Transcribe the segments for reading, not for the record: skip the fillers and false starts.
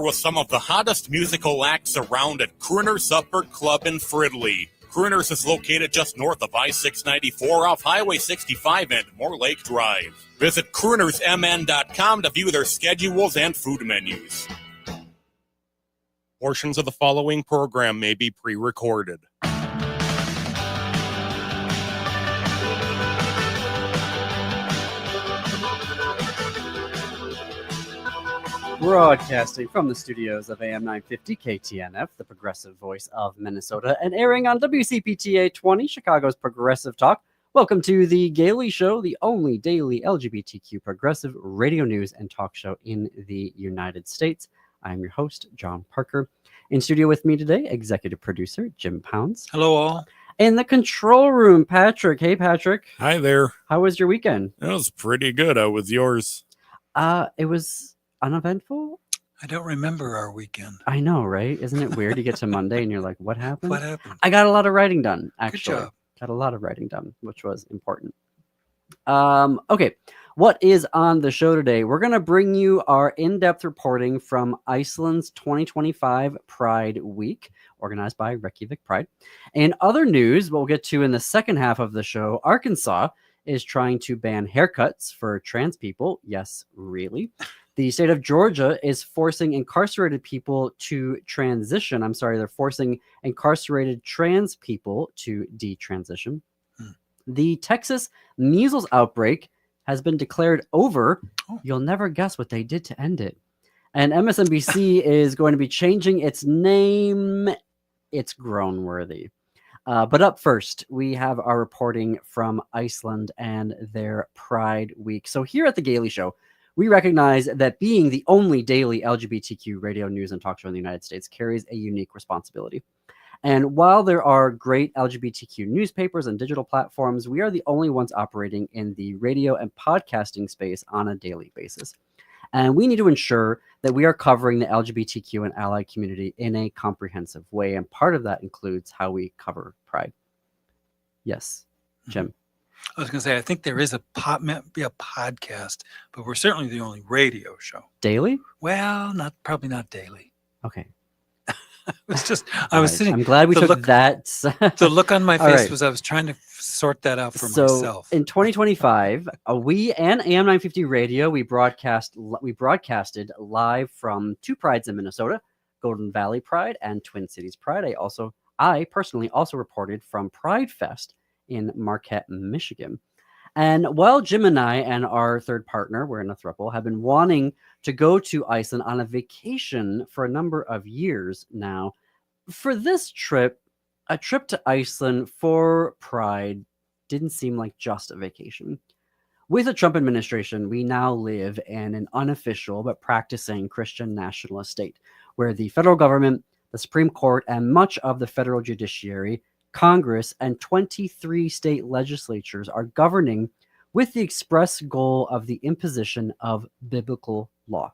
with some of the hottest musical acts around at Crooner's Supper Club in Fridley. Crooner's is located just north of I-694 off Highway 65 and Moore Lake Drive. Visit croonersmn.com to view their schedules and food menus. Portions of the following program may be pre-recorded. Broadcasting from the studios of AM 950 KTNF, the progressive voice of Minnesota, and airing on WCPTA 20, Chicago's Progressive Talk. Welcome to The Gailey Show, the only daily LGBTQ progressive radio news and talk show in the United States. I'm your host, John Parker. In studio with me today, executive producer Jim Pounds. Hello, all. In the control room, Patrick. Hey, Patrick. Hi there. How was your weekend? It was pretty good. How was yours? It was uneventful. I don't remember our weekend. I know, right? Isn't it weird? You get to Monday and you're like, what happened? What happened? I got a lot of writing done, actually. Good job. Got a lot of writing done, which was important. Okay, what is on the show today? We're going to bring you our in-depth reporting from Iceland's 2025 Pride Week, organized by Reykjavik Pride. And other news we'll get to in the second half of the show, Arkansas is trying to ban haircuts for trans people. Yes, really. The state of Georgia is forcing incarcerated people to transition. They're forcing incarcerated trans people to detransition. The Texas measles outbreak has been declared over. You'll never guess what they did to end it. And MSNBC is going to be changing its name. It's grown worthy. But up first, we have our reporting from Iceland and their Pride Week. So here at The Gailey Show, we recognize that being the only daily LGBTQ radio news and talk show in the United States carries a unique responsibility. And while there are great LGBTQ newspapers and digital platforms, we are the only ones operating in the radio and podcasting space on a daily basis. And we need to ensure that we are covering the LGBTQ and allied community in a comprehensive way. And part of that includes how we cover Pride. Yes, Jim. I was going to say, I think there is might be a podcast, but we're certainly the only radio show. Daily? Well, probably not daily. Okay. It's just, I was sitting. I'm glad we took that. The look on my face right. was I was trying to sort that out for so myself. In 2025, we and AM 950 Radio, we broadcasted live from two prides in Minnesota, Golden Valley Pride and Twin Cities Pride. I personally also reported from Pride Fest in Marquette, Michigan. And while Jim and I and our third partner, we're in a throuple, have been wanting to go to Iceland on a vacation for a number of years now, for this trip, a trip to Iceland for Pride didn't seem like just a vacation. With the Trump administration, we now live in an unofficial but practicing Christian nationalist state, where the federal government, the Supreme Court, and much of the federal judiciary, Congress, and 23 state legislatures are governing with the express goal of the imposition of biblical law.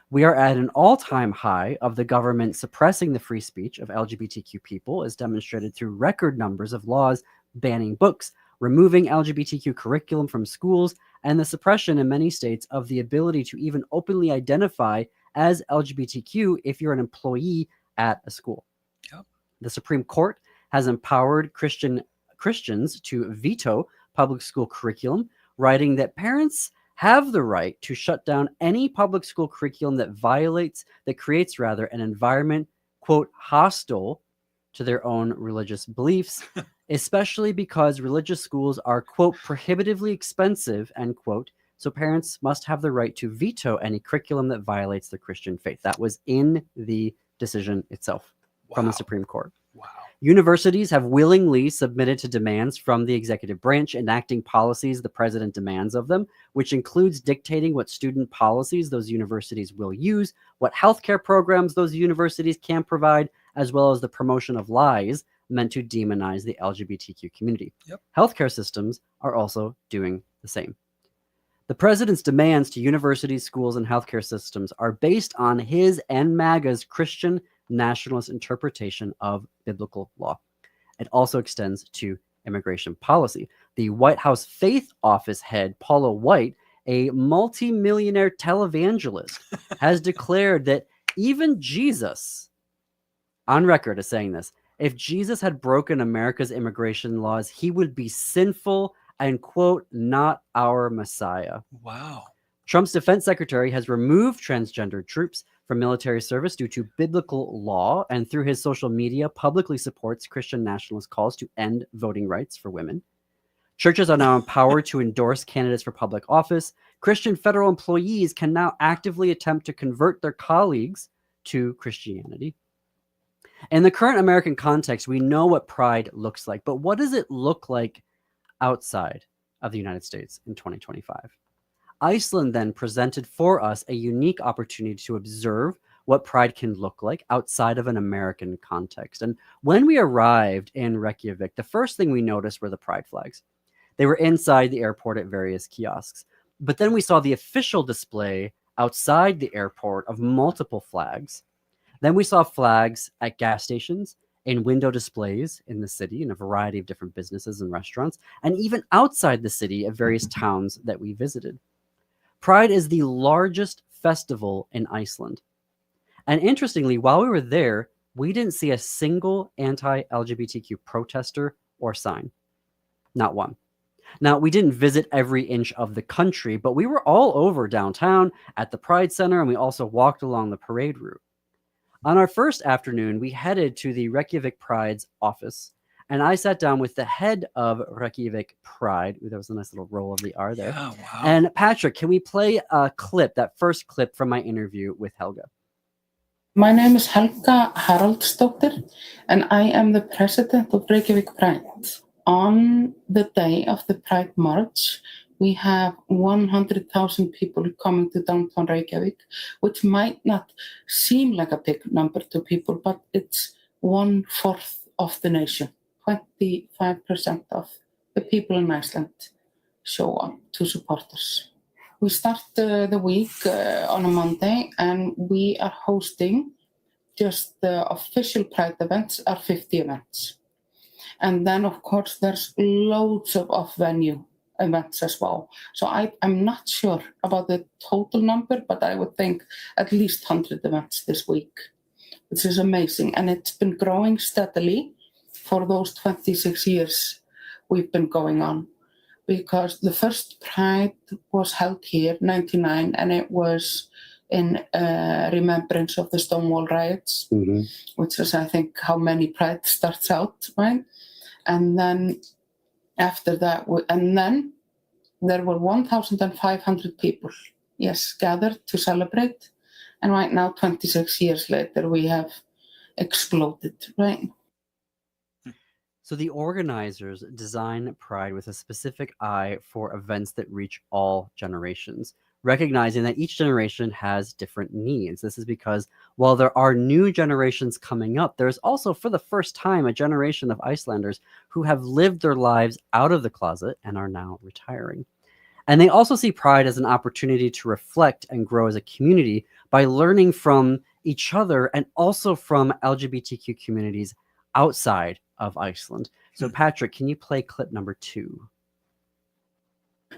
We are at an all-time high of the government suppressing the free speech of LGBTQ people, as demonstrated through record numbers of laws banning books, removing LGBTQ curriculum from schools, and the suppression in many states of the ability to even openly identify as LGBTQ if you're an employee at a school. Yep. The Supreme Court has empowered Christians to veto public school curriculum, writing that parents have the right to shut down any public school curriculum that creates an environment, quote, hostile to their own religious beliefs, especially because religious schools are, quote, prohibitively expensive, end quote. So parents must have the right to veto any curriculum that violates the Christian faith. That was in the decision itself from the Supreme Court. Wow. Universities have willingly submitted to demands from the executive branch, enacting policies the president demands of them, which includes dictating what student policies those universities will use, what healthcare programs those universities can provide, as well as the promotion of lies meant to demonize the LGBTQ community. Yep. Healthcare systems are also doing the same. The president's demands to universities, schools, and healthcare systems are based on his and MAGA's Christian nationalist interpretation of biblical law. It also extends to immigration policy. The White House Faith Office head, Paula White, a multi-millionaire televangelist, has declared that Even Jesus, on record, is saying this. If Jesus had broken America's immigration laws, he would be sinful and, quote, not our Messiah. Wow. Trump's defense secretary has removed transgender troops from military service due to biblical law, and through his social media publicly supports Christian nationalist calls to end voting rights for women. Churches are now empowered to endorse candidates for public office. Christian federal employees can now actively attempt to convert their colleagues to Christianity. In the current American context, we know what pride looks like, but what does it look like outside of the United States in 2025? Iceland then presented for us a unique opportunity to observe what pride can look like outside of an American context. And when we arrived in Reykjavik, the first thing we noticed were the pride flags. They were inside the airport at various kiosks. But then we saw the official display outside the airport of multiple flags. Then we saw flags at gas stations, in window displays in the city, in a variety of different businesses and restaurants, and even outside the city at various towns that we visited. Pride is the largest festival in Iceland. And interestingly, while we were there, we didn't see a single anti-LGBTQ protester or sign. Not one. Now, we didn't visit every inch of the country, but we were all over downtown at the Pride Center, and we also walked along the parade route. On our first afternoon, we headed to the Reykjavik Pride's office, and I sat down with the head of Reykjavik Pride. Ooh, there was a nice little roll of the R there. Yeah, wow. And Patrick, can we play a clip, that first clip from my interview with Helga? My name is Helga Haraldsdóttir, and I am the president of Reykjavik Pride. On the day of the Pride March, we have 100,000 people coming to downtown Reykjavik, which might not seem like a big number to people, but it's 1/4 of the nation. 25% of the people in Iceland show up to support us. We start the week on a Monday, and we are hosting just the official Pride events are 50 events. And then, of course, there's loads of venue events as well. So I'm not sure about the total number, but I would think at least 100 events this week, which is amazing. And it's been growing steadily for those 26 years we've been going on. Because the first Pride was held here, 99, and it was in remembrance of the Stonewall riots, which is, I think, how many Pride starts out, right? And then after that, and then there were 1,500 people, yes, gathered to celebrate. And right now, 26 years later, we have exploded, right? So the organizers design Pride with a specific eye for events that reach all generations, recognizing that each generation has different needs. This is because while there are new generations coming up, there's also, for the first time, a generation of Icelanders who have lived their lives out of the closet and are now retiring. And they also see Pride as an opportunity to reflect and grow as a community by learning from each other and also from LGBTQ communities outside of Iceland. So Patrick, can you play clip number 2?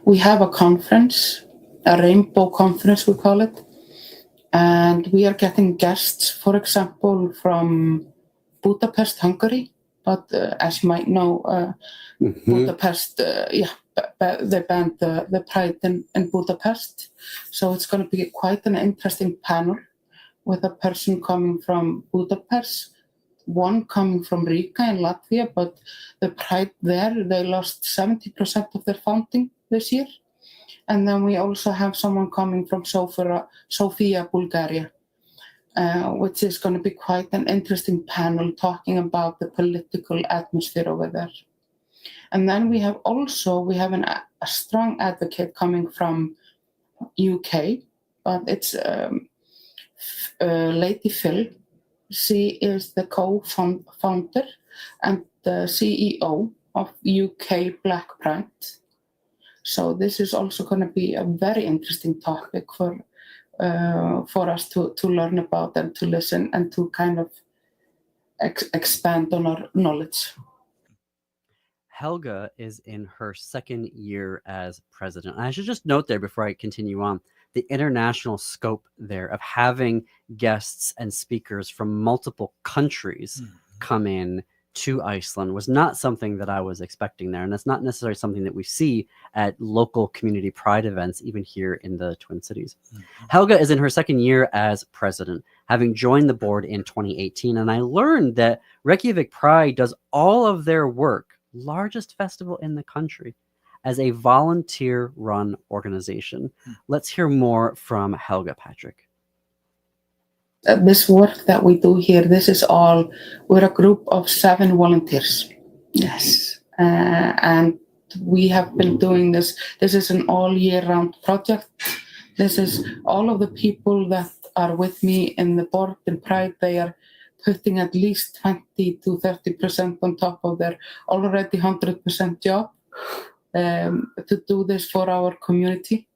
We have a conference, a rainbow conference we call it, and we are getting guests, for example, from Budapest, Hungary. But as you might know, Budapest, they banned the Pride in Budapest. So it's going to be quite an interesting panel with a person coming from Budapest, one coming from Riga in Latvia, but the Pride there, they lost 70% of their funding this year. And then we also have someone coming from Sofia, Bulgaria, which is going to be quite an interesting panel talking about the political atmosphere over there. And then we have a strong advocate coming from UK, but it's Lady Phil. She is the co-founder and the CEO of UK Black Pride. So this is also going to be a very interesting topic for us to learn about and to listen and to kind of expand on our knowledge. Helga is in her second year as president. And I should just note there before I continue on, the international scope there of having guests and speakers from multiple countries come in to Iceland was not something that I was expecting there. And that's not necessarily something that we see at local community pride events, even here in the Twin Cities. Helga is in her second year as president, having joined the board in 2018. And I learned that Reykjavik Pride does all of their work, largest festival in the country, as a volunteer-run organization. Let's hear more from Helga, Patrick. This work that we do here, this is all, we're a group of 7 volunteers. Yes. And we have been doing this. This is an all year round project. This is all of the people that are with me in the board in Pride. They are putting at least 20 to 30% on top of their already 100% job to do this for our community.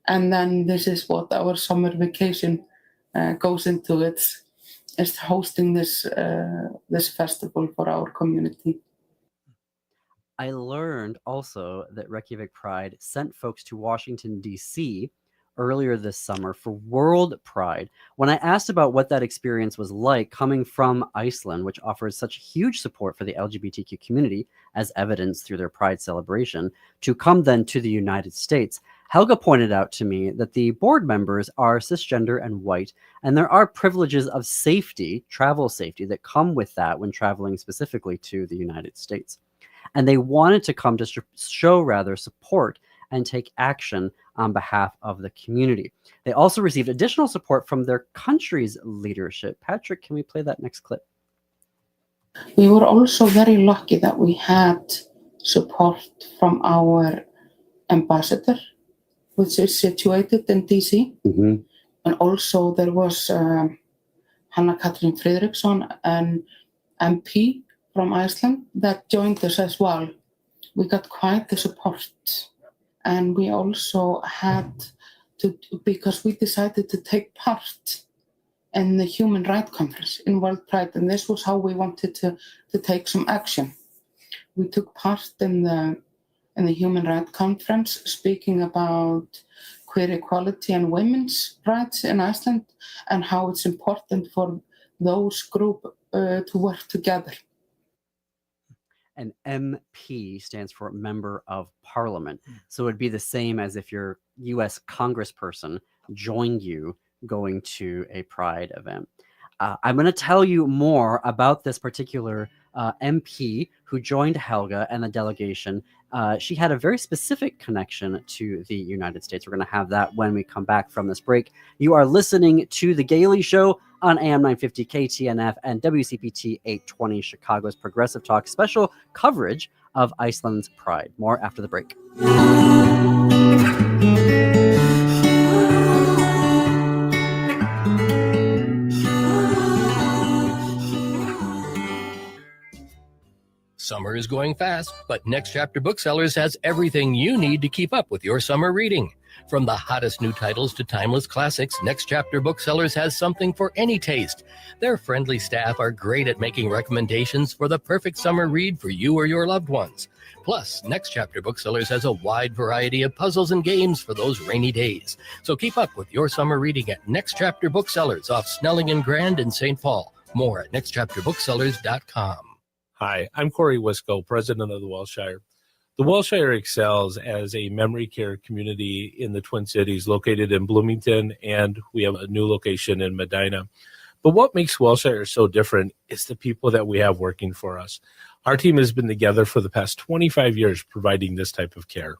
And then this is what our summer vacation goes into. It's hosting this festival for our community. I learned also that Reykjavik Pride sent folks to Washington, D.C. earlier this summer for World Pride. When I asked about what that experience was like coming from Iceland, which offers such huge support for the LGBTQ community, as evidenced through their Pride celebration, to come then to the United States, Helga pointed out to me that the board members are cisgender and white, and there are privileges of safety, travel safety, that come with that when traveling specifically to the United States. And they wanted to come to show support and take action on behalf of the community. They also received additional support from their country's leadership. Patrick, can we play that next clip? We were also very lucky that we had support from our ambassador, which is situated in DC. And also there was Hanna Katrín Friðriksson, an MP from Iceland, that joined us as well. We got quite the support. And we also had to, because we decided to take part in the Human Rights Conference in World Pride, and this was how we wanted to take some action. We took part in the Human Rights Conference, speaking about queer equality and women's rights in Iceland, and how it's important for those groups to work together. An MP stands for Member of Parliament. So it'd be the same as if your U.S. congressperson joined you going to a Pride event. I'm going to tell you more about this particular MP who joined Helga and the delegation. She had a very specific connection to the United States. We're going to have that when we come back from this break. You are listening to The Gailey Show on AM 950 KTNF and WCPT 820, Chicago's Progressive Talk, special coverage of Iceland's Pride. More after the break. Summer is going fast, but Next Chapter Booksellers has everything you need to keep up with your summer reading. From the hottest new titles to timeless classics, Next Chapter Booksellers has something for any taste. Their friendly staff are great at making recommendations for the perfect summer read for you or your loved ones. Plus, Next Chapter Booksellers has a wide variety of puzzles and games for those rainy days. So keep up with your summer reading at Next Chapter Booksellers off Snelling and Grand in St. Paul. More at nextchapterbooksellers.com. Hi, I'm Corey Wisco, president of the Welshire. The Welshire excels as a memory care community in the Twin Cities, located in Bloomington, and we have a new location in Medina. But what makes Welshire so different is the people that we have working for us. Our team has been together for the past 25 years providing this type of care.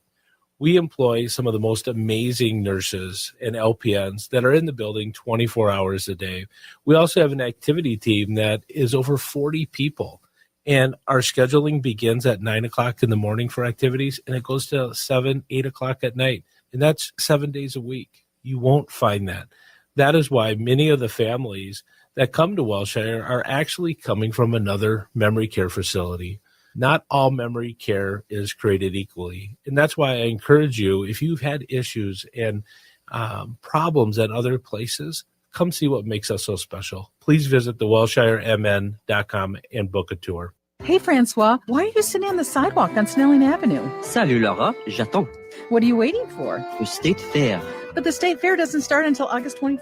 We employ some of the most amazing nurses and LPNs that are in the building 24 hours a day. We also have an activity team that is over 40 people. And our scheduling begins at 9 o'clock in the morning for activities, and it goes to 7, 8 o'clock at night. And that's 7 days a week. You won't find that. That is why many of the families that come to Welshire are actually coming from another memory care facility. Not all memory care is created equally. And that's why I encourage you, if you've had issues and problems at other places, come see what makes us so special. Please visit thewelshiremn.com and book a tour. Hey, Francois, why are you sitting on the sidewalk on Snelling Avenue? Salut Laura, j'attends. What are you waiting for? Le State Fair. But the state fair doesn't start until August 21st.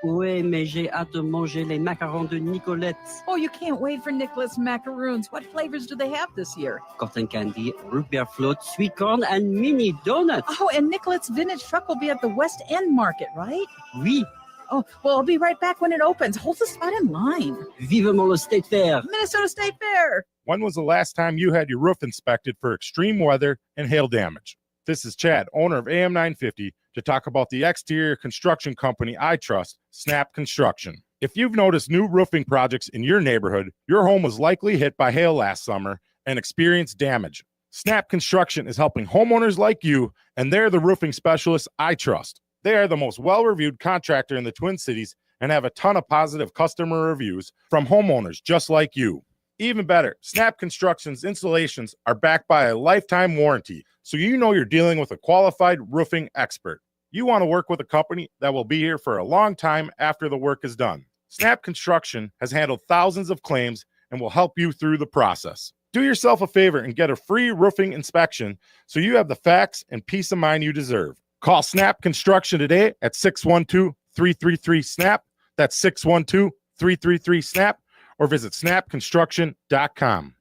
Ouais, mais j'ai hâte de manger les macarons de Nicolette. Oh, you can't wait for Nicholas macaroons. What flavors do they have this year? Cotton candy, root beer float, sweet corn, and mini donuts. Oh, and Nicholas Vintage Truck will be at the West End Market, right? Oui, Oh, well, I'll be right back when it opens. Hold the spot in line. vivement le State Fair. Minnesota State Fair. When was the last time you had your roof inspected for extreme weather and hail damage? This is Chad, owner of AM 950, to talk about the exterior construction company I trust, Snap Construction. If you've noticed new roofing projects in your neighborhood, your home was likely hit by hail last summer and experienced damage. Snap Construction is helping homeowners like you, and they're the roofing specialists I trust. They are the most well-reviewed contractor in the Twin Cities and have a ton of positive customer reviews from homeowners just like you. Even better, Snap Construction's installations are backed by a lifetime warranty, so you know you're dealing with a qualified roofing expert. You want to work with a company that will be here for a long time after the work is done. Snap Construction has handled thousands of claims and will help you through the process. Do yourself a favor and get a free roofing inspection so you have the facts and peace of mind you deserve. Call Snap Construction today at 612-333-SNAP. That's 612-333-SNAP. Or visit snapconstruction.com.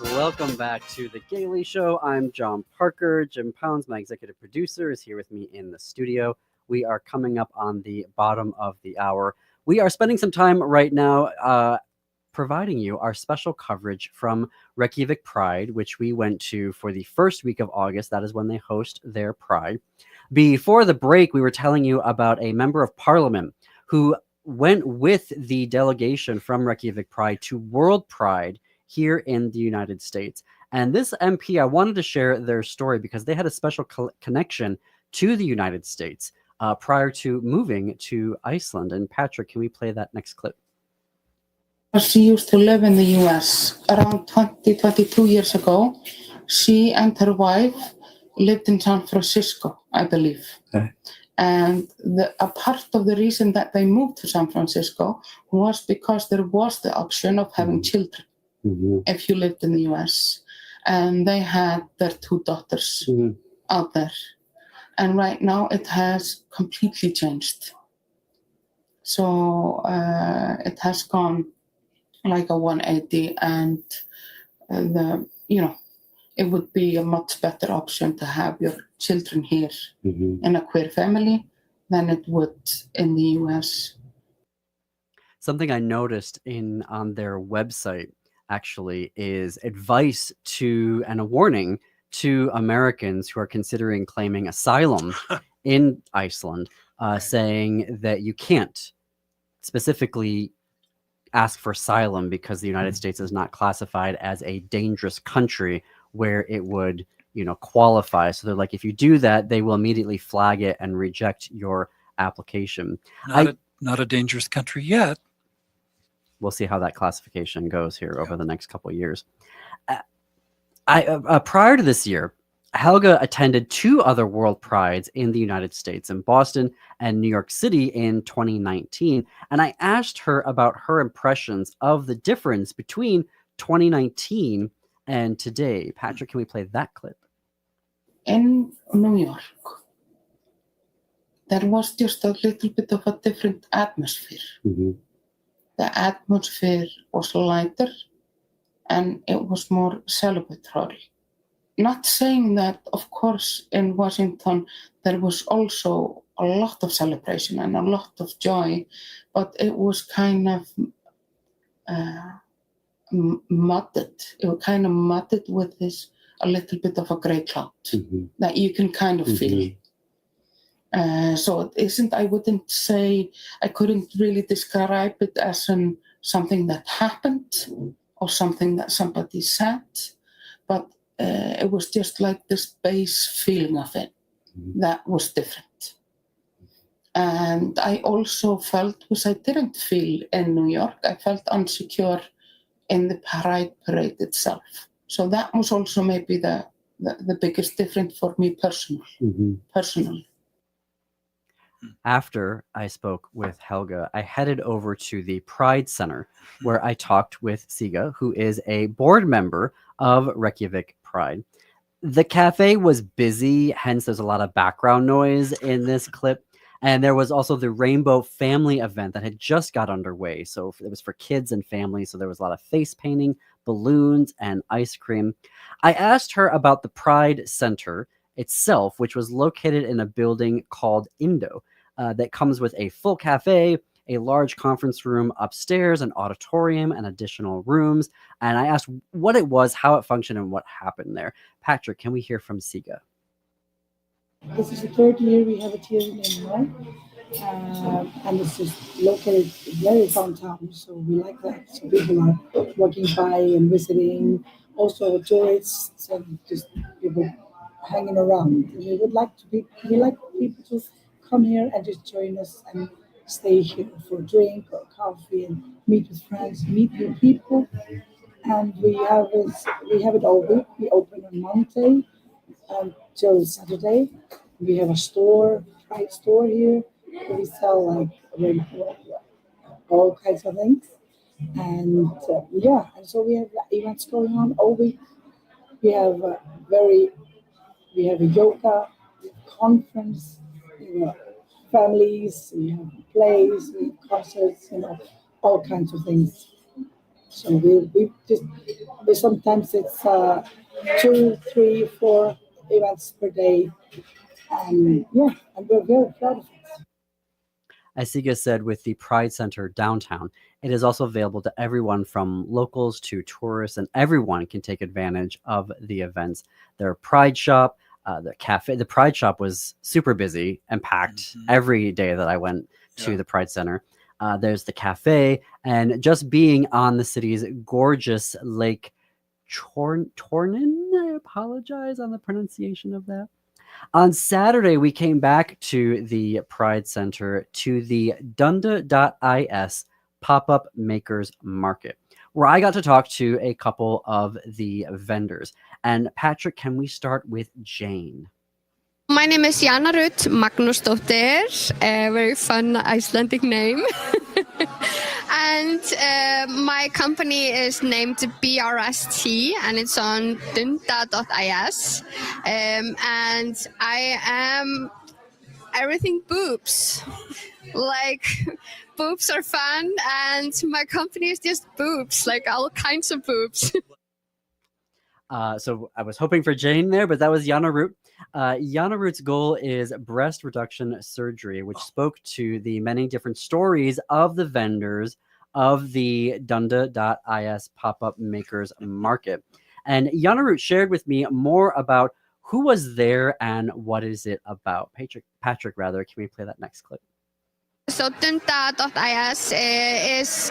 Welcome back to The Gailey Show. I'm John Parker. Jim Pounds, my executive producer, is here with me in the studio. We are coming up on the bottom of the hour. We are spending some time right now providing you our special coverage from Reykjavik Pride, which we went to for the first week of August. That is when they host their Pride. Before the break, we were telling you about a member of parliament who went with the delegation from Reykjavik Pride to World Pride here in the United States. And this MP, I wanted to share their story because they had a special connection to the United States prior to moving to Iceland. And Patrick, can we play that next clip? She used to live in the US around 22 years ago. She and her wife lived in San Francisco, I believe. Okay. And a part of the reason that they moved to San Francisco was because there was the option of having children if you lived in the US. And they had their 2 daughters out there. And right now it has completely changed. So it has gone like a 180, and it would be a much better option to have your children here in a queer family than it would in the US. Something I noticed on their website actually is advice to and a warning to Americans who are considering claiming asylum in Iceland, saying that you can't specifically ask for asylum because the United States is not classified as a dangerous country where it would, qualify. So they're like, if you do that, they will immediately flag it and reject your application. Not a dangerous country yet. We'll see how that classification goes here over the next couple of years. Prior to this year, Helga attended 2 other World Prides in the United States, in Boston and New York City in 2019. And I asked her about her impressions of the difference between 2019 and today. Patrick, can we play that clip? In New York, there was just a little bit of a different atmosphere. The atmosphere was lighter and it was more celebratory. Not saying that, of course, in Washington, there was also a lot of celebration and a lot of joy, but it was kind of mudded. It was kind of mudded with this, a little bit of a gray cloud that you can kind of feel. So it isn't, I wouldn't say, I couldn't really describe it as something that happened or something that somebody said, but it was just like this base feeling of it that was different. And I also felt, which I didn't feel in New York, I felt insecure in the Pride Parade itself. So that was also maybe the biggest difference for me personally. After I spoke with Helga, I headed over to the Pride Center where I talked with Siga, who is a board member of Reykjavik Pride. The cafe was busy, hence there's a lot of background noise in this clip. And there was also the Rainbow Family event that had just got underway. So it was for kids and families. So there was a lot of face painting, balloons, and ice cream. I asked her about the Pride Center itself, which was located in a building called Indo that comes with a full cafe, a large conference room upstairs, an auditorium, and additional rooms. And I asked what it was, how it functioned, and what happened there. Patrick, can we hear from Siga? This is the third year we have it here in Illinois, and it's just located very downtown, so we like that. So people are walking by and visiting, also tourists and just people hanging around. And we like people to come here and just join us and stay here for a drink or coffee and meet with friends, meet new people. And we have it all week. We open on Monday until Saturday. We have a store, Pride store here, where we sell all kinds of things. And and so we have events going on all week. We have we have a yoga conference, families, we have plays, we have concerts, all kinds of things. So we sometimes it's 2, 3, 4 events per day, and we're very proud of it. As Siga said, with the Pride Center downtown, it is also available to everyone from locals to tourists, and everyone can take advantage of the events. Their Pride Shop, the cafe, the Pride Shop was super busy and packed every day that I went to the Pride Center. There's the cafe, and just being on the city's gorgeous Lake Tornin, I apologize on the pronunciation of that. On Saturday, we came back to the Pride Center to the Dunda.is pop-up makers market, where I got to talk to a couple of the vendors. And Patrick, can we start with Jane? My name is Jana Ruth Magnúsdóttir, a very fun Icelandic name. And my company is named BRST, and it's on dunda.is. And I am everything boobs. Like, boobs are fun, and my company is just boobs, like all kinds of boobs. So I was hoping for Jane there, but that was Jana Ruth. Jana Ruth's goal is breast reduction surgery, which spoke to the many different stories of the vendors of the Dunda.is pop-up makers market. And Jana Ruth shared with me more about who was there and what is it about. Patrick, can we play that next clip? So Dunda.is is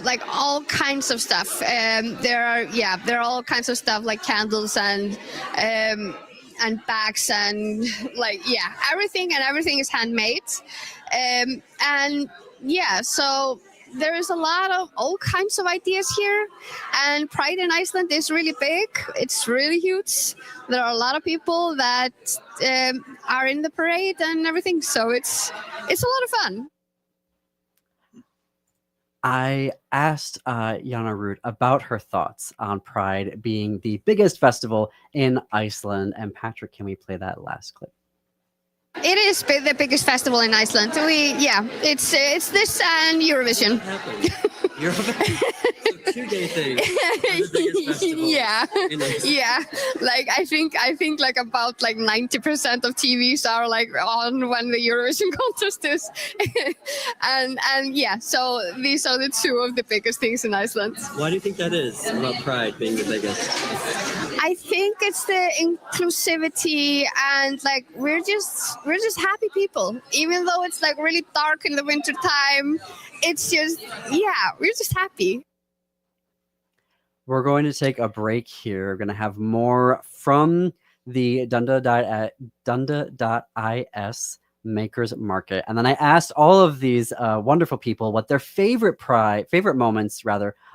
like all kinds of stuff. There are all kinds of stuff like candles and bags and everything is handmade. So there is a lot of all kinds of ideas here, and Pride in Iceland is really big. It's really huge. There are a lot of people that are in the parade and everything, so it's a lot of fun. I asked Jana Ruth about her thoughts on Pride being the biggest festival in Iceland. And Patrick, can we play that last clip? It is the biggest festival in Iceland. It's this and Eurovision. It's a 2-day thing. The biggest festival. Like I think like about 90% of TVs are like on when the Eurovision contest is, so these are the two of the biggest things in Iceland. Why do you think that is about Pride being the biggest? I think it's the inclusivity, and we're just happy people, even though it's really dark in the winter time. It's just we're just happy. We're going to take a break here. We're going to have more from the Dunda.is Makers Market. And then I asked all of these wonderful people what their favorite moments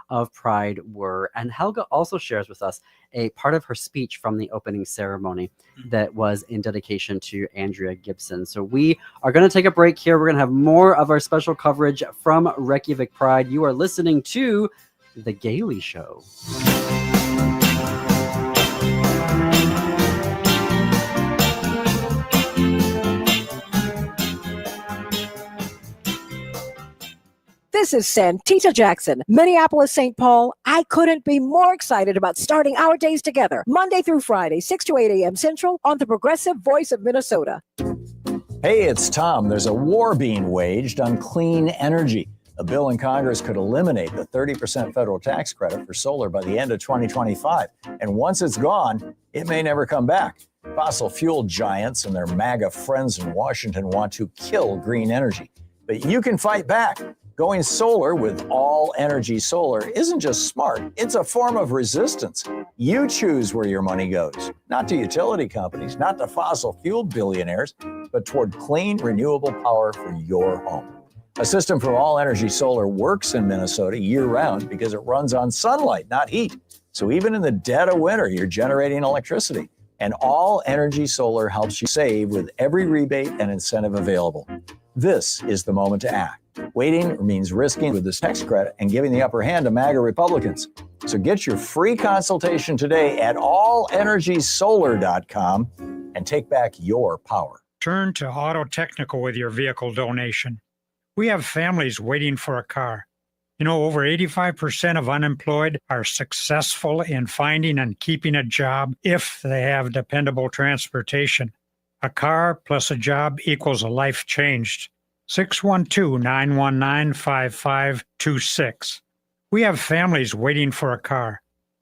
of Pride were. And Helga also shares with us a part of her speech from the opening ceremony that was in dedication to Andrea Gibson. So we are going to take a break here. We're going to have more of our special coverage from Reykjavik Pride. You are listening to The Gailey Show. This is Santita Jackson, Minneapolis, St. Paul. I couldn't be more excited about starting our days together, Monday through Friday, 6 to 8 a.m. Central on the Progressive Voice of Minnesota. Hey, it's Tom. There's a war being waged on clean energy. A bill in Congress could eliminate the 30% federal tax credit for solar by the end of 2025. And once it's gone, it may never come back. Fossil fuel giants and their MAGA friends in Washington want to kill green energy. But you can fight back. Going solar with All Energy Solar isn't just smart, it's a form of resistance. You choose where your money goes, not to utility companies, not to fossil fuel billionaires, but toward clean, renewable power for your home. A system from All Energy Solar works in Minnesota year-round because it runs on sunlight, not heat. So even in the dead of winter, you're generating electricity. And All Energy Solar helps you save with every rebate and incentive available. This is the moment to act. Waiting means risking with this tax credit and giving the upper hand to MAGA Republicans. So get your free consultation today at allenergysolar.com and take back your power. Turn to Auto Technical with your vehicle donation. We have families waiting for a car. You know, over 85% of unemployed are successful in finding and keeping a job if they have dependable transportation. A car plus a job equals a life changed. 612-919-5526. We have families waiting for a car.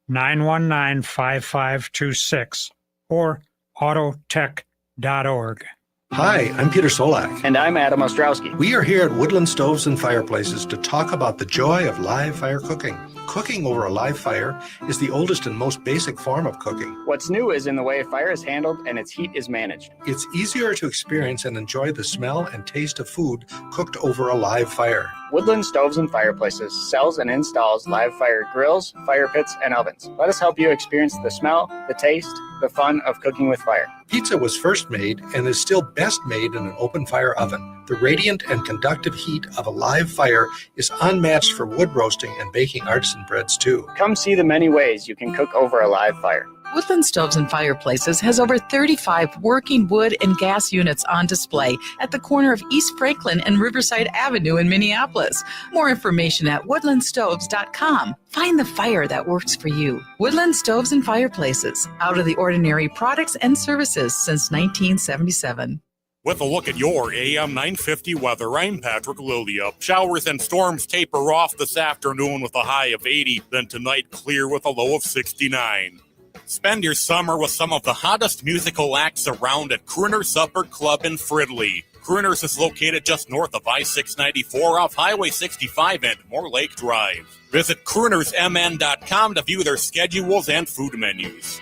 919-5526 or autotech.org. Hi, I'm Peter Solak. And I'm Adam Ostrowski. We are here at Woodland Stoves and Fireplaces to talk about the joy of live fire cooking. Cooking over a live fire is the oldest and most basic form of cooking. What's new is in the way fire is handled and its heat is managed. It's easier to experience and enjoy the smell and taste of food cooked over a live fire. Woodland Stoves and Fireplaces sells and installs live fire grills, fire pits, and ovens. Let us help you experience the smell, the taste, the fun of cooking with fire. Pizza was first made and is still best made in an open fire oven. The radiant and conductive heat of a live fire is unmatched for wood roasting and baking artisan breads too. Come see the many ways you can cook over a live fire. Woodland Stoves and Fireplaces has over 35 working wood and gas units on display at the corner of East Franklin and Riverside Avenue in Minneapolis. More information at woodlandstoves.com. Find the fire that works for you. Woodland Stoves and Fireplaces. Out of the ordinary products and services since 1977. With a look at your AM 950 weather, I'm Patrick Lilia. Showers and storms taper off this afternoon with a high of 80, then tonight clear with a low of 69. Spend your summer with some of the hottest musical acts around at Crooner's Supper Club in Fridley. Crooner's is located just north of I-694 off Highway 65 and Moore Lake Drive. Visit croonersmn.com to view their schedules and food menus.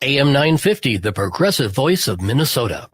AM 950, the progressive voice of Minnesota.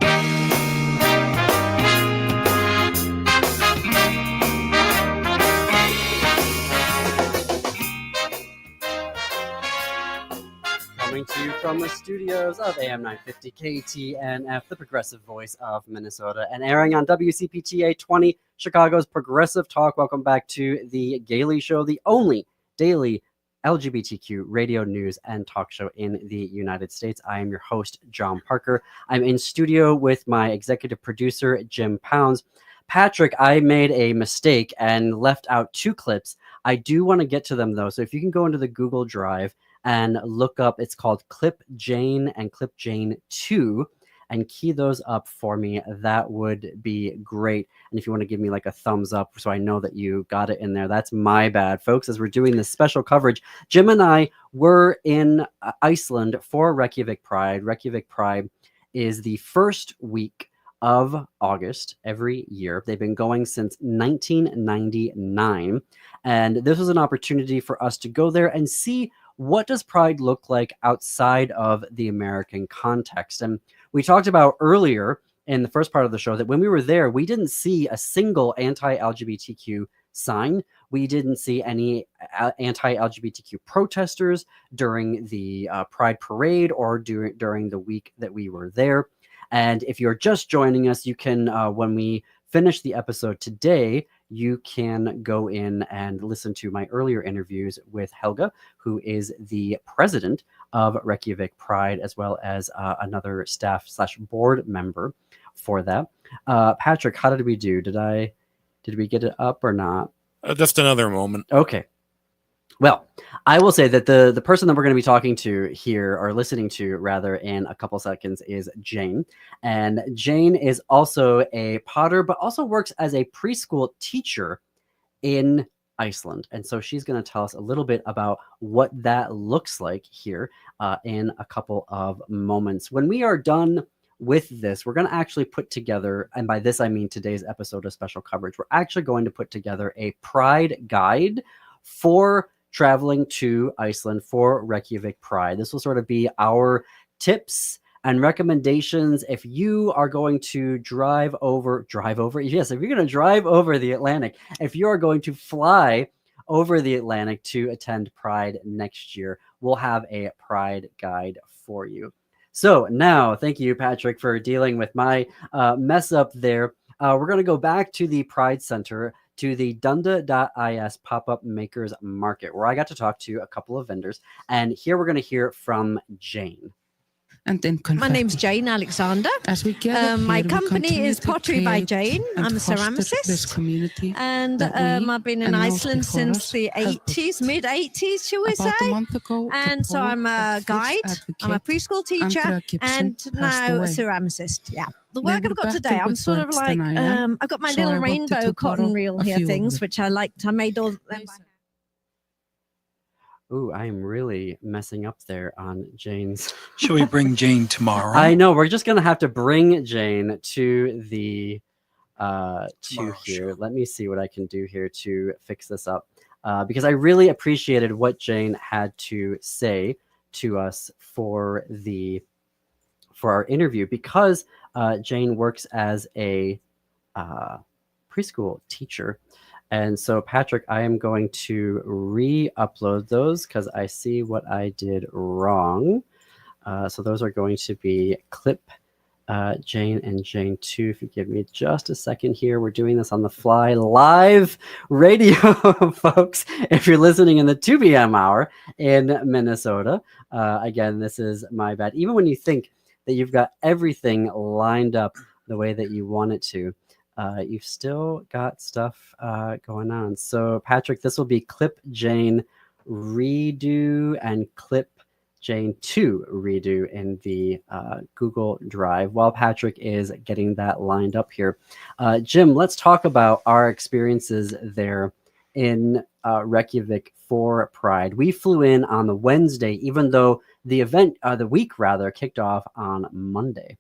Coming to you from the studios of AM 950 KTNF, the progressive voice of Minnesota, and airing on WCPTA 20, Chicago's Progressive Talk. Welcome back to the Gailey Show, the only daily LGBTQ radio news and talk show in the United States. I am your host, John Parker. I'm in studio with my executive producer, Jim Pounds. Patrick, I made a mistake and left out 2 clips. I do want to get to them, though. So if you can go into the Google Drive and look up, it's called Clip Jane and Clip Jane 2, and key those up for me. That would be great. And if you want to give me like a thumbs up so I know that you got it in there, that's my bad, folks. As we're doing this special coverage, Jim and I were in Iceland for Reykjavik Pride. Reykjavik Pride is the first week of August every year. They've been going since 1999. And this was an opportunity for us to go there and see what does Pride look like outside of the American context. And we talked about earlier in the first part of the show that when we were there, we didn't see a single anti-LGBTQ sign. We didn't see any anti-LGBTQ protesters during the Pride Parade or during the week that we were there. And if you're just joining us, you can, when we finish the episode today, you can go in and listen to my earlier interviews with Helga, who is the president of Reykjavik Pride, as well as another staff/board member for that. Patrick, how did we do? Did we get it up or not? Just another moment. Okay. Well, I will say that the person that we're going to be talking to here, or listening to rather, in a couple seconds is Jane. And Jane is also a potter, but also works as a preschool teacher in Iceland. And so she's going to tell us a little bit about what that looks like here in a couple of moments. When we are done with this, we're going to actually put together, and by this I mean today's episode of special coverage, we're actually going to put together a Pride guide for traveling to Iceland for Reykjavik Pride. This will sort of be our tips and recommendations if you are going to drive over, yes, if you're going to drive over the Atlantic, if you are going to fly over the Atlantic to attend Pride next year, we'll have a Pride guide for you. So now, thank you, Patrick, for dealing with my mess up there. We're going to go back to the Pride Center, to the Dunda.is pop-up makers market, where I got to talk to a couple of vendors. And here we're going to hear from Jane. And then my name's Jane Alexander. As we my company is Pottery by Jane. I'm a ceramicist. And I've been in Iceland since the 80s, mid-80s, shall we say. And so I'm a guide, I'm a preschool teacher, and now a ceramicist. Yeah. The work I've got today, I'm sort of like, I've got my little rainbow cotton reel here things, which I liked. I made all them. Ooh, I am really messing up there on Jane's. Shall we bring Jane tomorrow? I know, we're just going to have to bring Jane to the to here. Show. Let me see what I can do here to fix this up. Because I really appreciated what Jane had to say to us for our interview, because Jane works as a preschool teacher. And so, Patrick, I am going to re-upload those because I see what I did wrong. So those are going to be clip Jane and Jane 2. If you give me just a second here, we're doing this on the fly, live radio, folks. If you're listening in the 2 p.m. hour in Minnesota, again, this is my bad. Even when you think that you've got everything lined up the way that you want it to, you've still got stuff going on. So, Patrick, this will be clip Jane redo and clip Jane 2 redo in the Google Drive while Patrick is getting that lined up here. Jim, let's talk about our experiences there in Reykjavik for Pride. We flew in on the Wednesday, even though the event, the week rather, kicked off on Monday.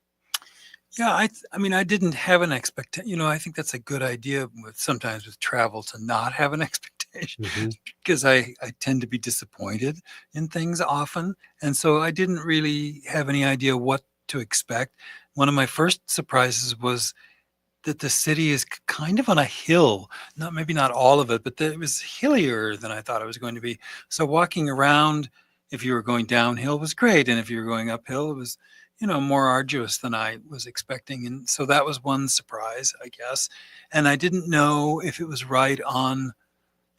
Yeah, I mean, I didn't have an expectation. I think that's a good idea sometimes with travel to not have an expectation, because I tend to be disappointed in things often. And so I didn't really have any idea what to expect. One of my first surprises was that the city is kind of on a hill, maybe not all of it, but it was hillier than I thought it was going to be. So walking around, if you were going downhill, was great. And if you were going uphill, it was more arduous than I was expecting. And so that was one surprise, I guess. And I didn't know if it was right on,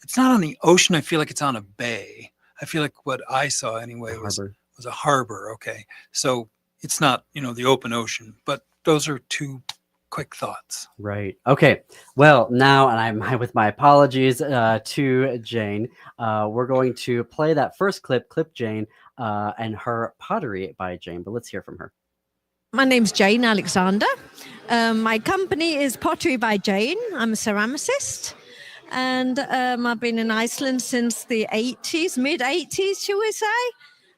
it's not on the ocean. I feel like it's on a bay. I feel like what I saw anyway was a harbor. Okay. So it's not, the open ocean, but those are two quick thoughts. Right. Okay. Well, now, and I'm with my apologies to Jane, we're going to play that first clip Jane, and her Pottery by Jane, but let's hear from her. My name's Jane Alexander. My company is Pottery by Jane. I'm a ceramicist. And I've been in Iceland since the 80s, mid-80s, shall we say.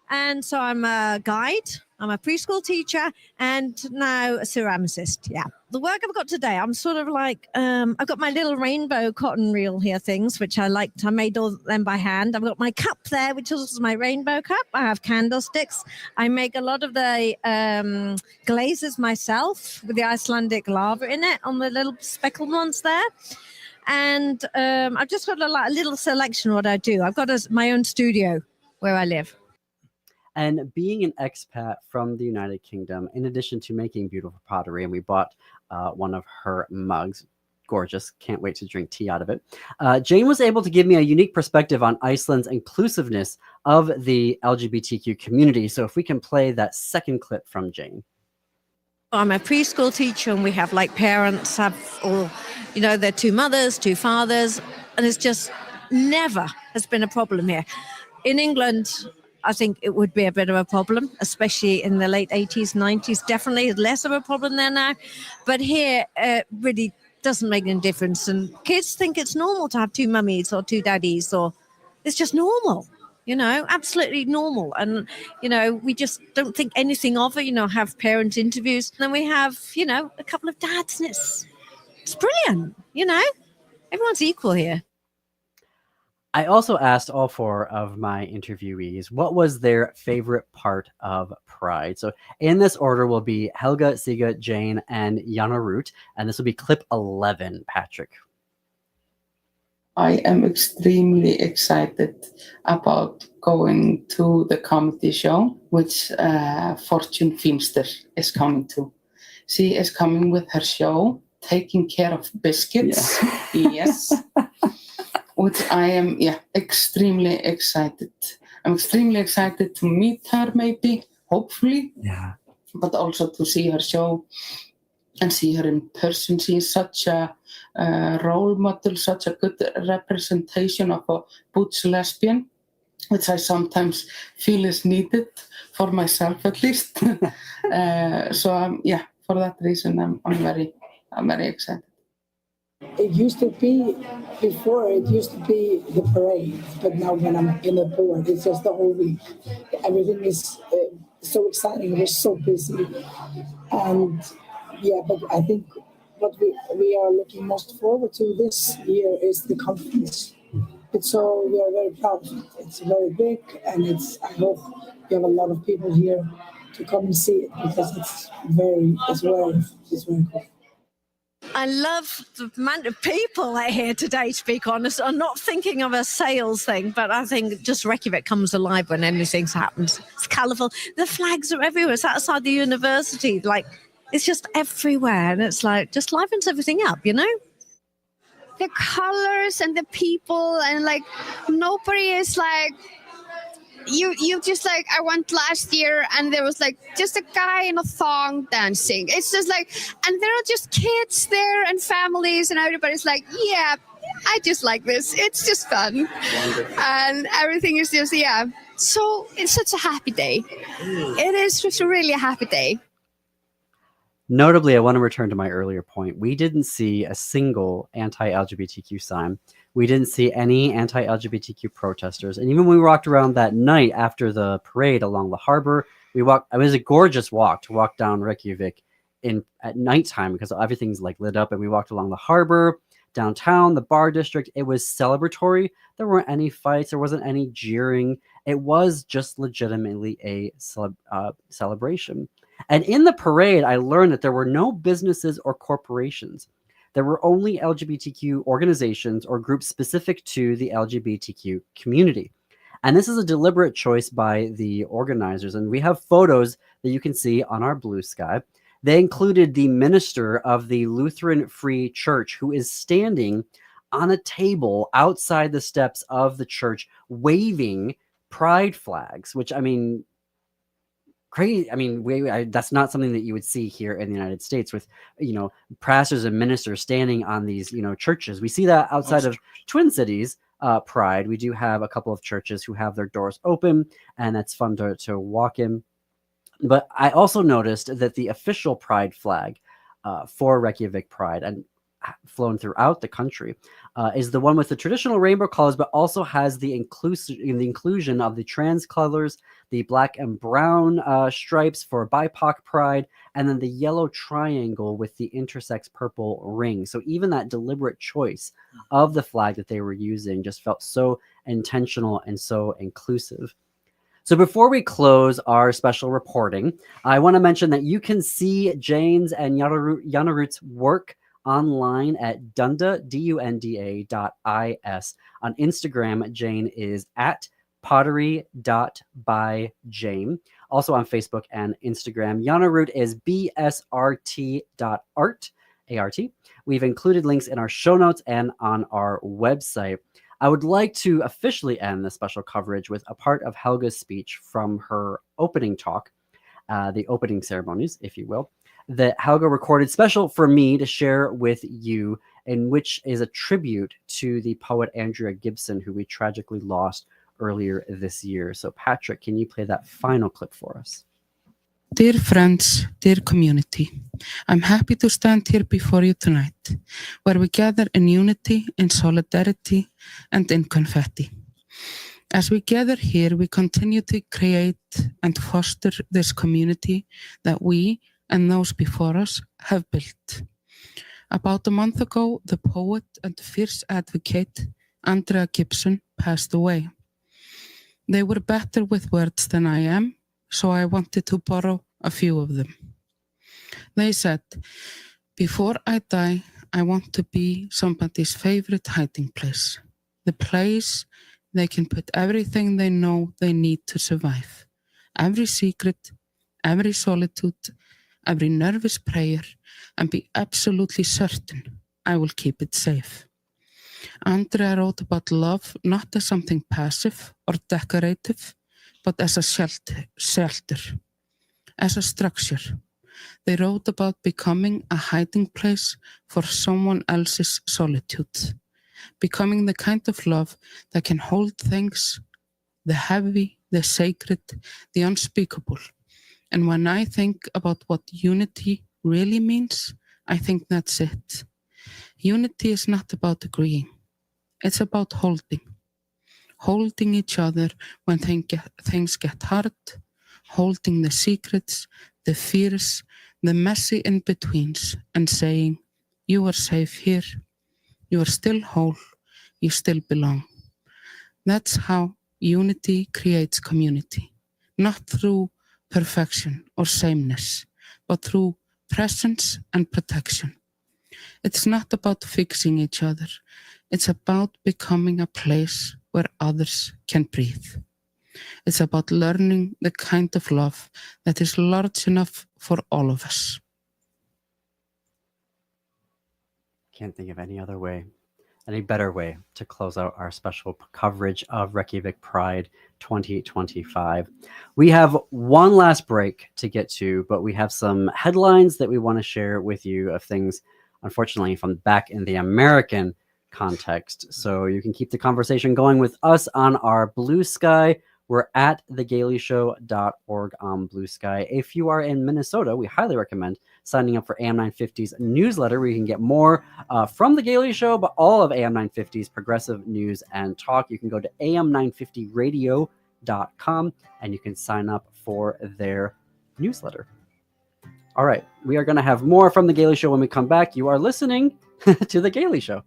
And so I'm a guide, I'm a preschool teacher and now a ceramicist. Yeah. The work I've got today, I'm sort of like, I've got my little rainbow cotton reel here things, which I liked. I made all them by hand. I've got my cup there, which is my rainbow cup. I have candlesticks. I make a lot of the glazes myself with the Icelandic lava in it on the little speckled ones there. And I've just got a little selection of what I do. I've got my own studio where I live. And being an expat from the United Kingdom, in addition to making beautiful pottery, and we bought one of her mugs, gorgeous, can't wait to drink tea out of it. Jane was able to give me a unique perspective on Iceland's inclusiveness of the LGBTQ community. So if we can play that second clip from Jane. I'm a preschool teacher, and we have like parents have all, they're two mothers, two fathers, and it's just never has been a problem here. In England, I think it would be a bit of a problem, especially in the late 80s, 90s. Definitely less of a problem there now. But here, it really doesn't make any difference. And kids think it's normal to have two mummies or two daddies, or it's just normal, absolutely normal. And, we just don't think anything of it, have parent interviews. And then we have, a couple of dads, and it's brilliant, everyone's equal here. I also asked all four of my interviewees what was their favorite part of Pride. So in this order will be Helga, Siga, Jane, and Jana Ruth. And this will be clip 11, Patrick. I am extremely excited about going to the comedy show, which Fortune Feimster is coming to. She is coming with her show, Taking Care of Biscuits. Yeah. Yes. Which I am, extremely excited. I'm extremely excited to meet her, maybe, hopefully. Yeah. But also to see her show and see her in person. She is such a role model, such a good representation of a butch lesbian, which I sometimes feel is needed for myself, at least. So, for that reason, I'm very excited. It used to be, before, it used to be the parade, but now when I'm in the board, it's just the whole week. Everything is so exciting, we're so busy. And but I think what we are looking most forward to this year is the conference. So we are very proud of it. It's very big, and I hope we have a lot of people here to come and see it, because it's very cool. I love the amount of people out here today, to be honest. I'm not thinking of a sales thing, but I think just Reykjavik comes alive when anything happens. It's colourful. The flags are everywhere. It's outside the university. It's just everywhere. And it's just livens everything up, The colours and the people, and nobody is you just I went last year, and there was just a guy in a thong dancing. It's just and there are just kids there and families, and everybody's yeah, I just like this. It's just fun. Wonderful. And everything is just, so it's such a happy day. It is just really a happy day. Notably, I want to return to my earlier point. We didn't see a single anti-LGBTQ sign. We didn't see any anti-LGBTQ protesters. And even when we walked around that night after the parade along the harbor, it was a gorgeous walk to walk down Reykjavik at nighttime, because everything's lit up. And we walked along the harbor, downtown, the bar district. It was celebratory. There weren't any fights. There wasn't any jeering. It was just legitimately a celebration. And in the parade, I learned that there were no businesses or corporations. There were only LGBTQ organizations or groups specific to the LGBTQ community. And this is a deliberate choice by the organizers. And we have photos that you can see on our blue sky. They included the minister of the Lutheran Free Church, who is standing on a table outside the steps of the church, waving pride flags, which, crazy. That's not something that you would see here in the United States, with pastors and ministers standing on these churches. We see that outside of Twin Cities Pride. We do have a couple of churches who have their doors open, and that's fun to walk in. But I also noticed that the official Pride flag for Reykjavik Pride, and flown throughout the country, is the one with the traditional rainbow colors, but also has the inclusion of the trans colors, the black and brown stripes for BIPOC pride, and then the yellow triangle with the intersex purple ring. So even that deliberate choice of the flag that they were using just felt so intentional and so inclusive. So before we close our special reporting, I want to mention that you can see Jane's and Yanarut's work online at dunda, dunda.is. On Instagram, Jane is at pottery.byjane. Also on Facebook and Instagram, Yanarut is bsrt.art, A-R-T. We've included links in our show notes and on our website. I would like to officially end this special coverage with a part of Helga's speech from her opening talk, the opening ceremonies, if you will, that Helga recorded special for me to share with you, in which is a tribute to the poet Andrea Gibson, who we tragically lost earlier this year. So Patrick, can you play that final clip for us? Dear friends, dear community, I'm happy to stand here before you tonight, where we gather in unity, in solidarity, and in confetti. As we gather here, we continue to create and foster this community that we and those before us have built. About a month ago, the poet and fierce advocate Andrea Gibson passed away. They were better with words than I am, so I wanted to borrow a few of them. They said, "Before I die, I want to be somebody's favorite hiding place, the place they can put everything they know they need to survive, every secret, every solitude, every nervous prayer, and be absolutely certain I will keep it safe." Andrea wrote about love not as something passive or decorative, but as a shelter, as a structure. They wrote about becoming a hiding place for someone else's solitude, becoming the kind of love that can hold things, the heavy, the sacred, the unspeakable. And when I think about what unity really means, I think that's it. Unity is not about agreeing. It's about holding each other when things get hard, holding the secrets, the fears, the messy in-betweens, and saying, you are safe here, you are still whole, you still belong. That's how unity creates community, not through perfection or sameness, but through presence and protection. It's not about fixing each other. It's about becoming a place where others can breathe. It's about learning the kind of love that is large enough for all of us. Can't think of any other way, any better way to close out our special coverage of Reykjavik Pride 2025. We have one last break to get to, but we have some headlines that we want to share with you of things, unfortunately, from back in the American context. So you can keep the conversation going with us on our Blue Sky. We're at thegaleyshow.org on Blue Sky. If you are in Minnesota, we highly recommend signing up for AM 950's newsletter, where you can get more from The Gailey Show, but all of AM 950's progressive news and talk. You can go to am950radio.com and you can sign up for their newsletter. All right, we are going to have more from The Gailey Show when we come back. You are listening to The Gailey Show.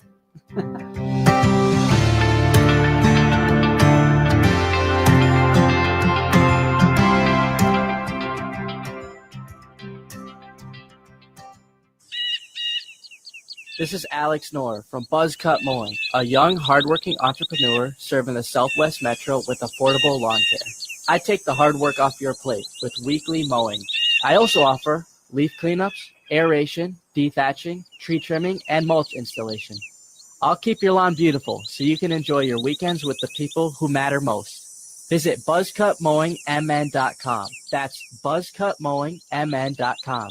This is Alex Knorr from Buzz Cut Mowing, a young, hardworking entrepreneur serving the Southwest Metro with affordable lawn care. I take the hard work off your plate with weekly mowing. I also offer leaf cleanups, aeration, dethatching, tree trimming, and mulch installation. I'll keep your lawn beautiful so you can enjoy your weekends with the people who matter most. Visit buzzcutmowingmn.com. That's buzzcutmowingmn.com.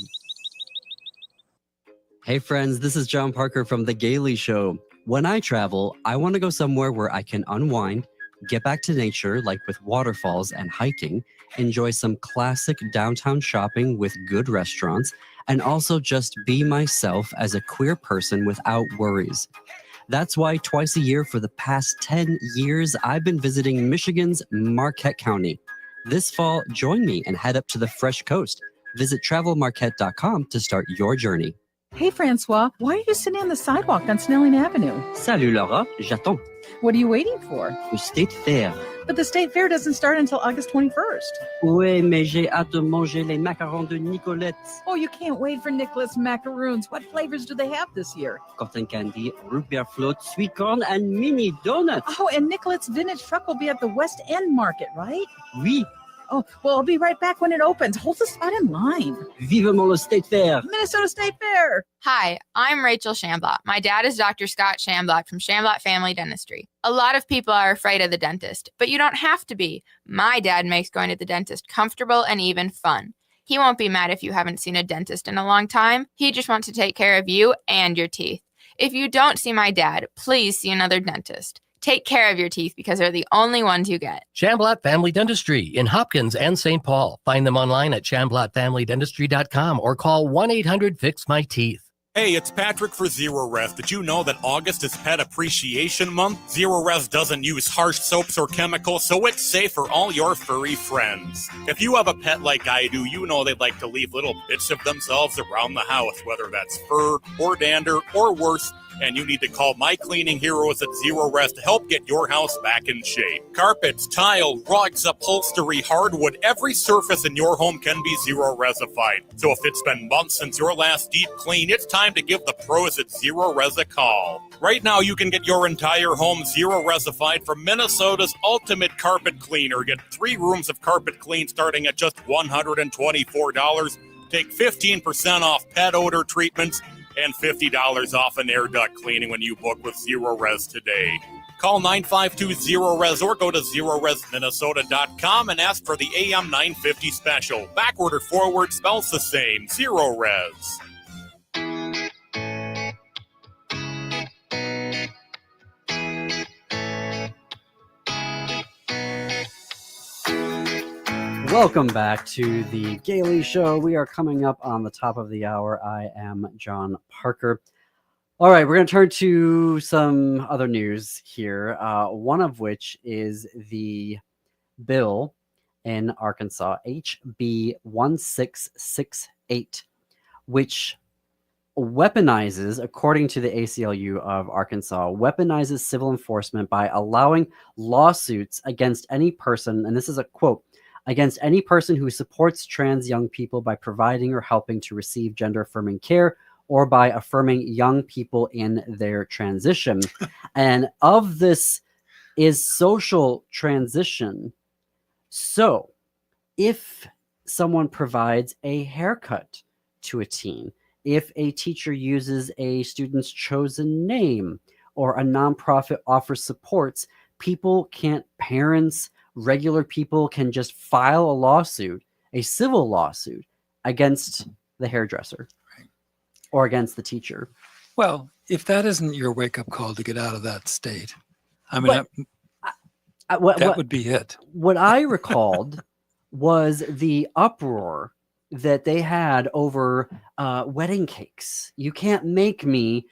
Hey friends, this is John Parker from The Gailey Show. When I travel, I want to go somewhere where I can unwind, get back to nature, like with waterfalls and hiking, enjoy some classic downtown shopping with good restaurants, and also just be myself as a queer person without worries. That's why twice a year for the past 10 years, I've been visiting Michigan's Marquette County. This fall, join me and head up to the Fresh Coast. Visit travelmarquette.com to start your journey. Hey, Francois, why are you sitting on the sidewalk on Snelling Avenue? Salut Laura, j'attends. What are you waiting for? Le State Fair. But the state fair doesn't start until August 21st. Oui, mais j'ai hâte de manger les macarons de Nicolette. Oh, you can't wait for Nicholas macaroons. What flavors do they have this year? Cotton candy, root beer float, sweet corn, and mini donuts. Oh, and Nicolette's vintage truck will be at the West End Market, right? Oui. Oh, well, I'll be right back when it opens. Hold the spot in line. Vivement le State Fair. Minnesota State Fair. Hi, I'm Rachel Shamblock. My dad is Dr. Scott Shamblock from Shamblock Family Dentistry. A lot of people are afraid of the dentist, but you don't have to be. My dad makes going to the dentist comfortable and even fun. He won't be mad if you haven't seen a dentist in a long time. He just wants to take care of you and your teeth. If you don't see my dad, please see another dentist. Take care of your teeth because they're the only ones you get. Shamblock Family Dentistry in Hopkins and St. Paul. Find them online at shamblockfamilydentistry.com or call 1-800-FIX-MY-TEETH. Hey, it's Patrick for Zero Res. Did you know that August is Pet Appreciation Month? Zero Res doesn't use harsh soaps or chemicals, so it's safe for all your furry friends. If you have a pet like I do, you know they'd like to leave little bits of themselves around the house, whether that's fur or dander or worse, and you need to call my cleaning heroes at Zero Res to help get your house back in shape. Carpets, tile, rugs, upholstery, hardwood, every surface in your home can be Zero Resified. So if it's been months since your last deep clean, it's time to give the pros at Zero Res a call. Right now, you can get your entire home Zero Resified from Minnesota's ultimate carpet cleaner. Get 3 rooms of carpet clean starting at just $124. Take 15% off pet odor treatments and $50 off an air duct cleaning when you book with Zero Res today. Call 952-ZERO-RES or go to ZeroResMinnesota.com and ask for the AM 950 special. Backward or forward spells the same. Zero Res. Welcome back to the Gailey Show. We are coming up on the top of the hour. I am John Parker. All right, we're going to turn to some other news here, one of which is the bill in Arkansas, HB 1668, which weaponizes, according to the ACLU of Arkansas, weaponizes civil enforcement by allowing lawsuits against any person, and this is a quote, against any person who supports trans young people by providing or helping to receive gender-affirming care or by affirming young people in their transition. And of this is social transition. So if someone provides a haircut to a teen, if a teacher uses a student's chosen name or a nonprofit offers supports, parents, regular people can just file a lawsuit, a civil lawsuit against the hairdresser or against the teacher. Well, if that isn't your wake-up call to get out of that state, I mean, that would be it. What I recalled was the uproar that they had over wedding cakes. You can't make me,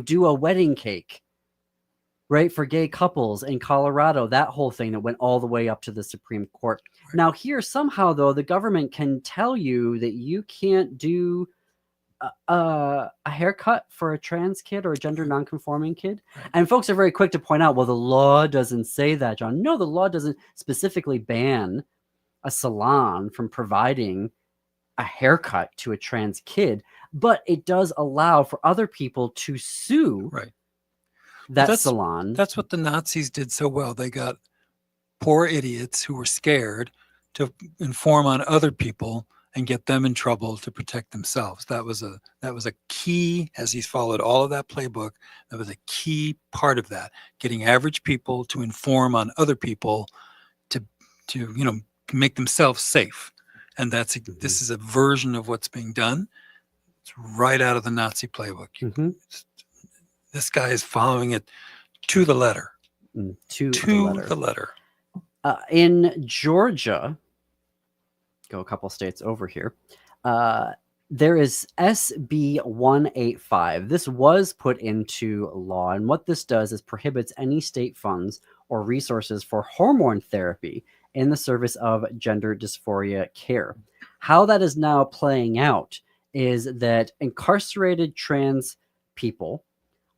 do a wedding cake, right, for gay couples in Colorado, that whole thing that went all the way up to the Supreme Court. Right. Now here, somehow, though, the government can tell you that you can't do a haircut for a trans kid or a gender nonconforming kid. Right. And folks are very quick to point out, well, the law doesn't say that, John. No, the law doesn't specifically ban a salon from providing a haircut to a trans kid, but it does allow for other people to sue that salon. That's what the Nazis did so well. They got poor idiots who were scared to inform on other people and get them in trouble to protect themselves. That was a key, as he's followed all of that playbook, that was a key part of that, getting average people to inform on other people to make themselves safe. And this is a version of what's being done. It's right out of the Nazi playbook. Mm-hmm. This guy is following it to the letter. To the letter. The letter. In Georgia, go a couple states over here. There is SB 185. This was put into law, and what this does is prohibits any state funds or resources for hormone therapy in the service of gender dysphoria care. How that is now playing out is that incarcerated trans people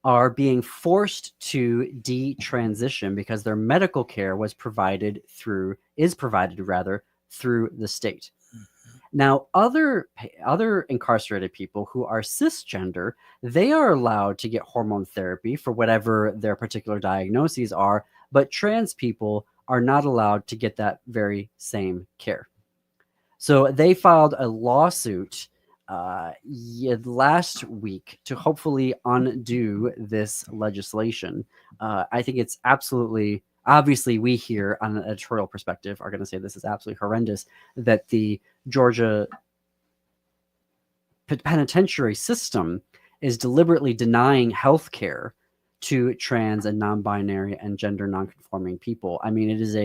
are being forced to detransition because their medical care is provided through the state. Now, other incarcerated people who are cisgender, they are allowed to get hormone therapy for whatever their particular diagnoses are, but trans people are not allowed to get that very same care. So they filed a lawsuit last week to hopefully undo this legislation. I think it's absolutely, obviously we here on an editorial perspective are going to say this is absolutely horrendous that the Georgia penitentiary system is deliberately denying health care to trans and non-binary and gender non-conforming people. I mean, it is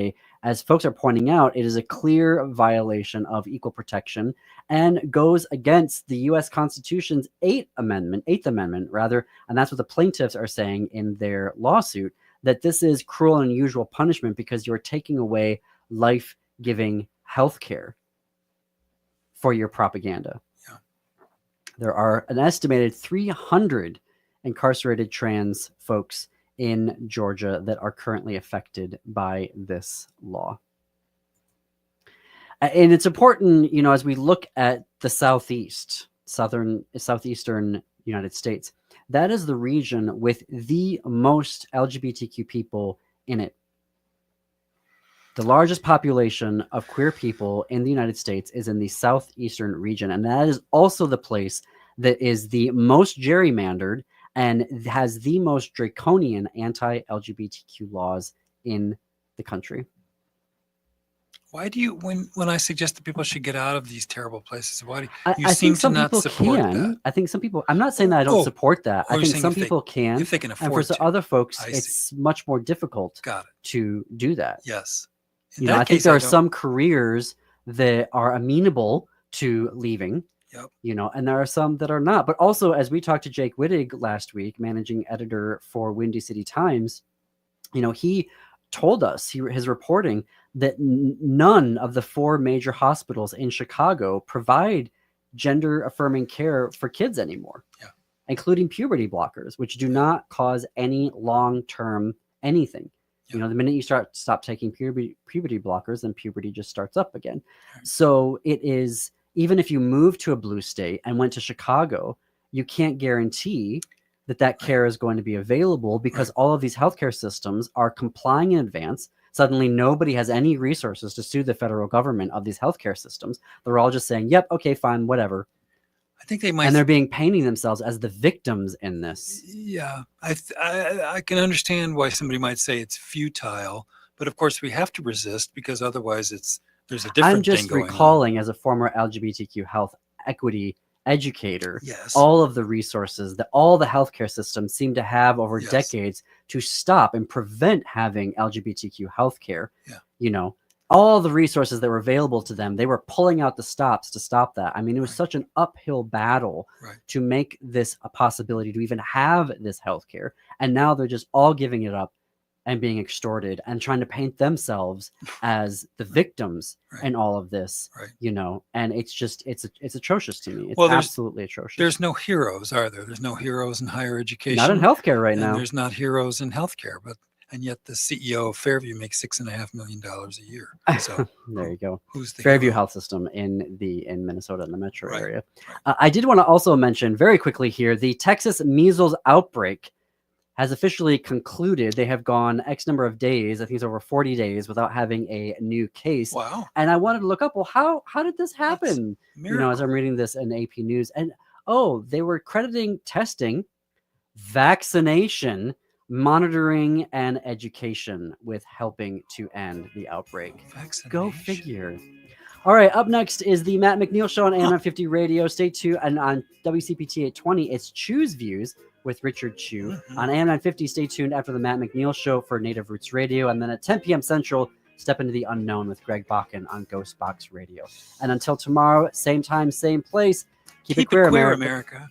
as folks are pointing out, it is a clear violation of equal protection and goes against the U.S. Constitution's Eighth Amendment, and that's what the plaintiffs are saying in their lawsuit, that this is cruel and unusual punishment because you're taking away life-giving health care for your propaganda. Yeah. There are an estimated 300 incarcerated trans folks in Georgia that are currently affected by this law. And it's important, as we look at the southeastern United States, that is the region with the most LGBTQ people in it. The largest population of queer people in the United States is in the southeastern region, and that is also the place that is the most gerrymandered and has the most draconian anti-LGBTQ laws in the country. Why do you, when I suggest that people should get out of these terrible places, why do you I seem think some to not people support can. that? I think some people, I'm not saying that I don't support that. I you're think saying some if they- people can. if they can and for afford some to. other folks, I it's much more difficult to do that. Yes. I think case, there I are don't- some careers that are amenable to leaving, and there are some that are not. But also, as we talked to Jake Wittig last week, managing editor for Windy City Times, he told us, his reporting, that none of the 4 major hospitals in Chicago provide gender-affirming care for kids anymore, including puberty blockers, which do not cause any long-term anything. The minute you stop taking puberty blockers, then puberty just starts up again. So it is, even if you move to a blue state and went to Chicago, you can't guarantee that care is going to be available because all of these healthcare systems are complying in advance. Suddenly, nobody has any resources to sue the federal government of these healthcare systems. They're all just saying, yep, okay, fine, whatever. I think they might. And they're painting themselves as the victims in this. Yeah, I can understand why somebody might say it's futile, but of course we have to resist because otherwise there's a different I'm just thing going on. recalling, as a former LGBTQ health equity educator, all of the resources that all the healthcare systems seem to have over decades to stop and prevent having LGBTQ healthcare. All the resources that were available to them, they were pulling out the stops to stop that. I mean, it was such an uphill battle to make this a possibility to even have this healthcare. And now they're just all giving it up and being extorted and trying to paint themselves as the victims in all of this, and it's just, it's atrocious to me. It's absolutely atrocious. There's no heroes, are there? There's no heroes in higher education. Not in healthcare right and now. There's not heroes in healthcare, and yet the CEO of Fairview makes $6.5 million a year. So there you go. Who's the Fairview Health System in Minnesota, in the metro area. I did want to also mention very quickly here, the Texas measles outbreak has officially concluded. They have gone X number of days, I think it's over 40 days, without having a new case. Wow. And I wanted to look up, well, how did this happen? As I'm reading this in AP News. And they were crediting testing, vaccination, monitoring, and education with helping to end the outbreak. Go figure. All right, up next is the Matt McNeil Show on AM 50 Radio. Stay tuned. And on WCPT 820, it's Choose Views with Richard Chu. On AM 950, stay tuned after the Matt McNeil Show for Native Roots Radio. And then at 10 p.m. Central, Step into the unknown with Greg Bakken on Ghost Box Radio. And until tomorrow, same time, same place, keep it queer, America.